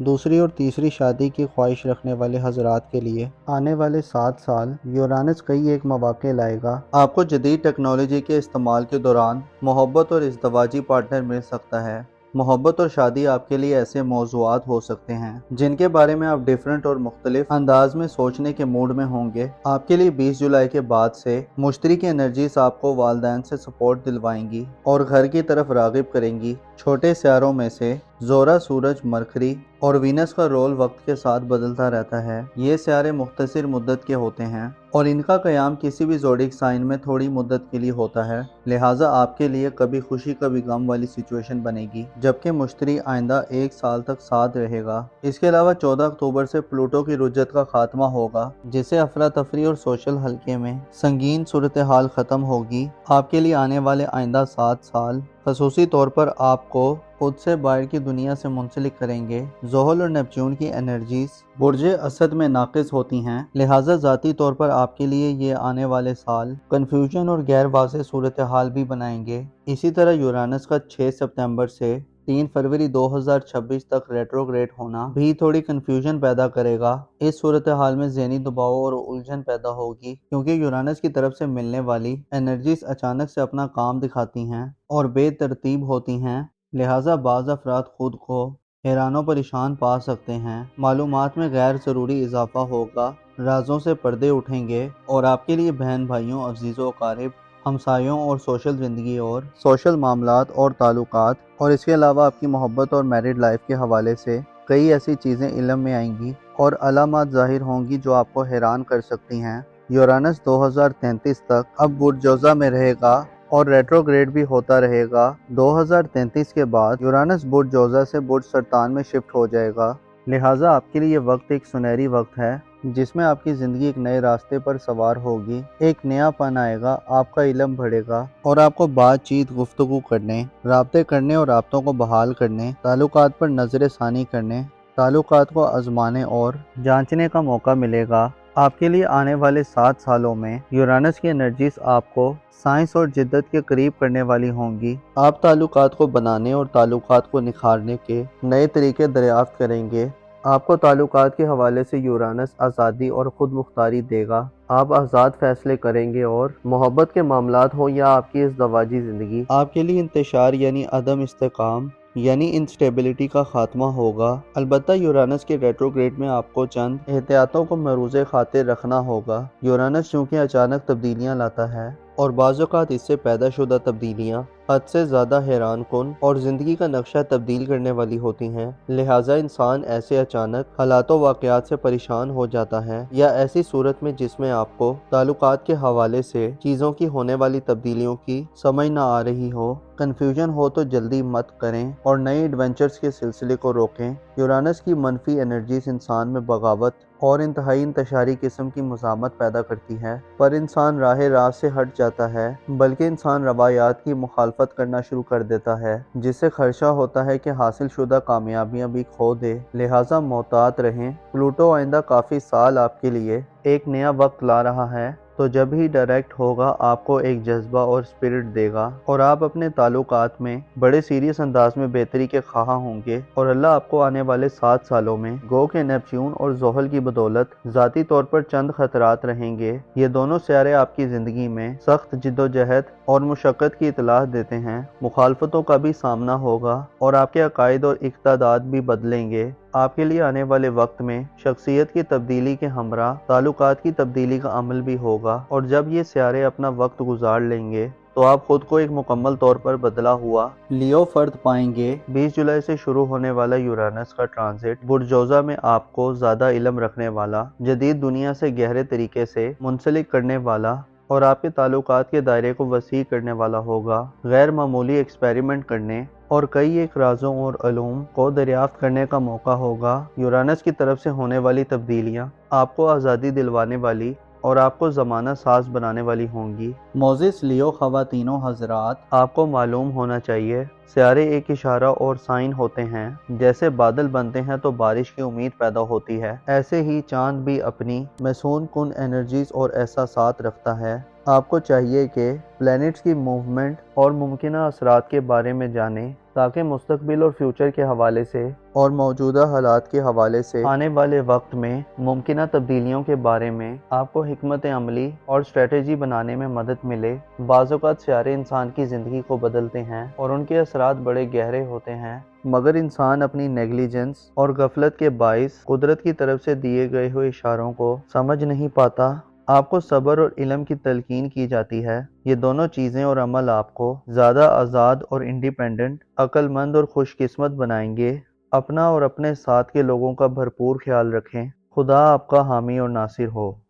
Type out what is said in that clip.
دوسری اور تیسری شادی کی خواہش رکھنے والے حضرات کے لیے آنے والے 7 سال یورانس کئی ایک مواقع لائے گا۔ آپ کو جدید ٹیکنالوجی کے استعمال کے دوران محبت اور ازدواجی پارٹنر مل سکتا ہے۔ محبت اور شادی آپ کے لیے ایسے موضوعات ہو سکتے ہیں جن کے بارے میں آپ ڈیفرنٹ اور مختلف انداز میں سوچنے کے موڈ میں ہوں گے۔ آپ کے لیے 20 جولائی کے بعد سے مشتری کی انرجیز آپ کو والدین سے سپورٹ دلوائیں گی اور گھر کی طرف راغب کریں گی۔ چھوٹے سیاروں میں سے زورا، سورج، مرکری اور وینس کا رول وقت کے ساتھ بدلتا رہتا ہے۔ یہ سیارے مختصر مدت کے ہوتے ہیں اور ان کا قیام کسی بھی زوڈیک سائن میں تھوڑی مدت کے لیے ہوتا ہے، لہٰذا آپ کے لیے کبھی خوشی کبھی غم والی سچویشن بنے گی، جبکہ مشتری آئندہ 1 سال تک ساتھ رہے گا۔ اس کے علاوہ 14 اکتوبر سے پلوٹو کی رجت کا خاتمہ ہوگا، جس سے افراتفری اور سوشل حلقے میں سنگین صورتحال ختم ہوگی۔ آپ کے لیے آنے والے آئندہ 7 سال خصوصی طور پر آپ کو خود سے باہر کی دنیا سے منسلک کریں گے۔ زحل اور نیپچون کی انرجیز برج اسد میں ناقص ہوتی ہیں، لہٰذا ذاتی طور پر آپ کے لیے یہ آنے والے سال کنفیوژن اور غیر واضح صورتحال بھی بنائیں گے۔ اسی طرح یورانس کا 6 ستمبر سے 3 فروری 2026 تک ریٹروگریڈ ہونا بھی تھوڑی کنفیوژن پیدا کرے گا۔ اس صورتحال میں ذہنی دباؤ اور الجھن پیدا ہوگی، کیونکہ یورانس کی طرف سے ملنے والی انرجیز اچانک سے اپنا کام دکھاتی ہیں اور بے ترتیب ہوتی ہیں، لہٰذا بعض افراد خود کو حیران و پریشان پا سکتے ہیں۔ معلومات میں غیر ضروری اضافہ ہوگا، رازوں سے پردے اٹھیں گے اور آپ کے لیے بہن بھائیوں، عزیز و اقارب، ہمسایوں اور سوشل زندگی اور سوشل معاملات اور تعلقات اور اس کے علاوہ آپ کی محبت اور میرڈ لائف کے حوالے سے کئی ایسی چیزیں علم میں آئیں گی اور علامات ظاہر ہوں گی جو آپ کو حیران کر سکتی ہیں۔ یورانس 2033 تک اب برج جوزہ میں رہے گا اور ریٹروگریڈ بھی ہوتا رہے گا۔ 2033 کے بعد یورانس برج جوزہ سے برج سرطان میں شفٹ ہو جائے گا، لہٰذا آپ کے لیے یہ وقت ایک سنہری وقت ہے جس میں آپ کی زندگی ایک نئے راستے پر سوار ہوگی، ایک نیا پن آئے گا، آپ کا علم بڑھے گا اور آپ کو بات چیت، گفتگو کرنے، رابطے کرنے اور رابطوں کو بحال کرنے، تعلقات پر نظر ثانی کرنے، تعلقات کو آزمانے اور جانچنے کا موقع ملے گا۔ آپ کے لیے آنے والے 7 سالوں میں یورانس کی انرجیز آپ کو سائنس اور جدت کے قریب کرنے والی ہوں گی۔ آپ تعلقات کو بنانے اور تعلقات کو نکھارنے کے نئے طریقے دریافت کریں گے۔ آپ کو تعلقات کے حوالے سے یورانس آزادی اور خود مختاری دے گا۔ آپ آزاد فیصلے کریں گے اور محبت کے معاملات ہوں یا آپ کی ازدواجی زندگی، آپ کے لیے انتشار یعنی عدم استحکام یعنی انسٹیبلٹی کا خاتمہ ہوگا۔ البتہ یورانس کے ریٹروگریڈ میں آپ کو چند احتیاطوں کو مروز خاطر رکھنا ہوگا۔ یورانس چونکہ اچانک تبدیلیاں لاتا ہے اور بعض اوقات اس سے پیدا شدہ تبدیلیاں حد سے زیادہ حیران کن اور زندگی کا نقشہ تبدیل کرنے والی ہوتی ہیں، لہٰذا انسان ایسے اچانک حالات و واقعات سے پریشان ہو جاتا ہے یا ایسی صورت میں جس میں آپ کو تعلقات کے حوالے سے چیزوں کی ہونے والی تبدیلیوں کی سمجھ نہ آ رہی ہو، کنفیوژن ہو، تو جلدی مت کریں اور نئے ایڈونچرز کے سلسلے کو روکیں۔ یورانس کی منفی انرجیز انسان میں بغاوت اور انتہائی انتشاری قسم کی مزاحمت پیدا کرتی ہے، پر انسان راہ راست سے ہٹ جاتا ہے، بلکہ انسان روایات کی مخالفت کرنا شروع کر دیتا ہے، جس سے خدشہ ہوتا ہے کہ حاصل شدہ کامیابیاں بھی کھو دے، لہٰذا محتاط رہیں۔ پلوٹو آئندہ کافی سال آپ کے لیے ایک نیا وقت لا رہا ہے، تو جب ہی ڈائریکٹ ہوگا آپ کو ایک جذبہ اور اسپرٹ دے گا اور آپ اپنے تعلقات میں بڑے سیریس انداز میں بہتری کے خواہاں ہوں گے، اور اللہ آپ کو آنے والے 7 سالوں میں گو کے نیپچون اور زحل کی بدولت ذاتی طور پر چند خطرات رہیں گے۔ یہ دونوں سیارے آپ کی زندگی میں سخت جدوجہد اور مشقت کی اطلاع دیتے ہیں، مخالفتوں کا بھی سامنا ہوگا اور آپ کے عقائد اور اقتدارات بھی بدلیں گے۔ آپ کے لیے آنے والے وقت میں شخصیت کی تبدیلی کے ہمراہ تعلقات کی تبدیلی کا عمل بھی ہوگا، اور جب یہ سیارے اپنا وقت گزار لیں گے تو آپ خود کو ایک مکمل طور پر بدلا ہوا لیو فرد پائیں گے۔ 20 جولائی سے شروع ہونے والا یورانس کا ٹرانزٹ برج جوزہ میں آپ کو زیادہ علم رکھنے والا، جدید دنیا سے گہرے طریقے سے منسلک کرنے والا اور آپ کے تعلقات کے دائرے کو وسیع کرنے والا ہوگا۔ غیر معمولی ایکسپیریمنٹ کرنے اور کئی ایک رازوں اور علوم کو دریافت کرنے کا موقع ہوگا۔ یورانس کی طرف سے ہونے والی تبدیلیاں آپ کو آزادی دلوانے والی اور آپ کو زمانہ ساز بنانے والی ہوں گی۔ معزز لیو خواتین و حضرات، آپ کو معلوم ہونا چاہیے سیارے ایک اشارہ اور سائن ہوتے ہیں۔ جیسے بادل بنتے ہیں تو بارش کی امید پیدا ہوتی ہے، ایسے ہی چاند بھی اپنی محسون کن انرجیز اور احساسات رکھتا ہے۔ آپ کو چاہیے کہ پلینٹس کی موومنٹ اور ممکنہ اثرات کے بارے میں جانیں تاکہ مستقبل اور فیوچر کے حوالے سے اور موجودہ حالات کے حوالے سے آنے والے وقت میں ممکنہ تبدیلیوں کے بارے میں آپ کو حکمت عملی اور اسٹریٹجی بنانے میں مدد ملے۔ بعض اوقات سیارے انسان کی زندگی کو بدلتے ہیں اور ان کے اثرات بڑے گہرے ہوتے ہیں، مگر انسان اپنی نیگلیجنس اور غفلت کے باعث قدرت کی طرف سے دیے گئے ہوئے اشاروں کو سمجھ نہیں پاتا۔ آپ کو صبر اور علم کی تلقین کی جاتی ہے۔ یہ دونوں چیزیں اور عمل آپ کو زیادہ آزاد اور انڈیپینڈنٹ، عقل مند اور خوش قسمت بنائیں گے۔ اپنا اور اپنے ساتھ کے لوگوں کا بھرپور خیال رکھیں۔ خدا آپ کا حامی اور ناصر ہو۔